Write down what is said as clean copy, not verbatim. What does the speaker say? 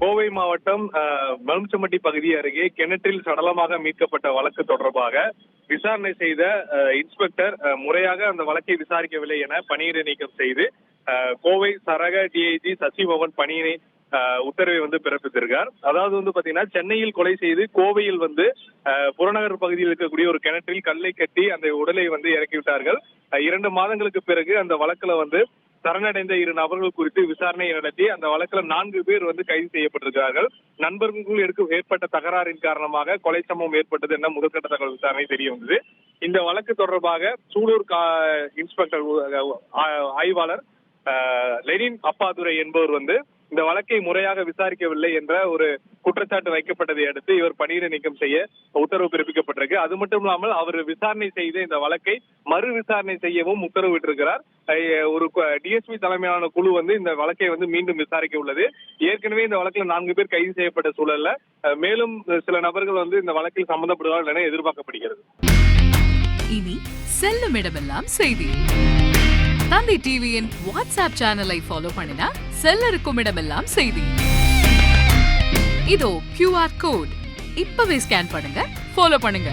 கோவை மாவட்டம் மலுமிச்சம்பட்டி பகுதி அருகே கிணற்றில் சடலமாக மீட்கப்பட்ட வழக்கு தொடர்பாக விசாரணை செய்த இன்ஸ்பெக்டர் முறையாக அந்த வழக்கை விசாரிக்கவில்லை என பணியிடை நீக்கம் செய்து கோவை சரக டிஐஜி சசிமோகன் பணியினை உத்தரவை பிறப்பித்திருக்கார். அதாவது பாத்தீங்கன்னா, சென்னையில் கொலை செய்து கோவையில் புறநகர் பகுதியில் இருக்கக்கூடிய ஒரு கிணற்றில் கல்லை கட்டி அந்த உடலை இறக்கிவிட்டார்கள். 2 மாதங்களுக்கு பிறகு அந்த வழக்குல சரணடைந்த 2 நபர்கள் குறித்து விசாரணை நடத்தி அந்த வழக்குல 4 பேர் கைது செய்யப்பட்டிருக்கிறார்கள். நண்பர்களுக்குள் ஏற்பட்ட தகராறின் காரணமாக கொலை சம்பவம் ஏற்பட்டது என முதற்கட்ட தகவல் விசாரணை தெரிய வந்தது. இந்த வழக்கு தொடர்பாக சூலூர் இன்ஸ்பெக்டர் ஆய்வாளர் லெனின் அப்பாதுரை என்பவர் இந்த வழக்கை முறையாக விசாரிக்கவில்லை என்ற ஒரு குற்றச்சாட்டு வைக்கப்பட்டதை அடுத்து இவர் பணியிடை நீக்கம் செய்ய உத்தரவு பிறப்பிக்கப்பட்டிருக்கு. அது மட்டும் இல்லாமல் அவர் விசாரணை செய்த இந்த வழக்கை மறு விசாரணை செய்யவும் உத்தரவிட்டிருக்கிறார். ஒரு டிஎஸ்பி தலைமையிலான குழு இந்த வழக்கை மீண்டும் விசாரிக்க உள்ளது. ஏற்கனவே இந்த வழக்கில் 4 பேர் கைது செய்யப்பட்ட சூழல்ல மேலும் சில நபர்கள் இந்த வழக்கில் சம்பந்தப்படுவார்கள் என எதிர்பார்க்கப்படுகிறது. இனி செல்லும் இடமெல்லாம் செய்தி. தந்தி டிவியின் வாட்ஸ்அப் சேனலை ஃபாலோ பண்ணினா செல்ல இருக்கும் இடமெல்லாம் செய்தி. இதோ QR கோட் இப்பவே ஸ்கேன் பண்ணுங்க, ஃபாலோ பண்ணுங்க.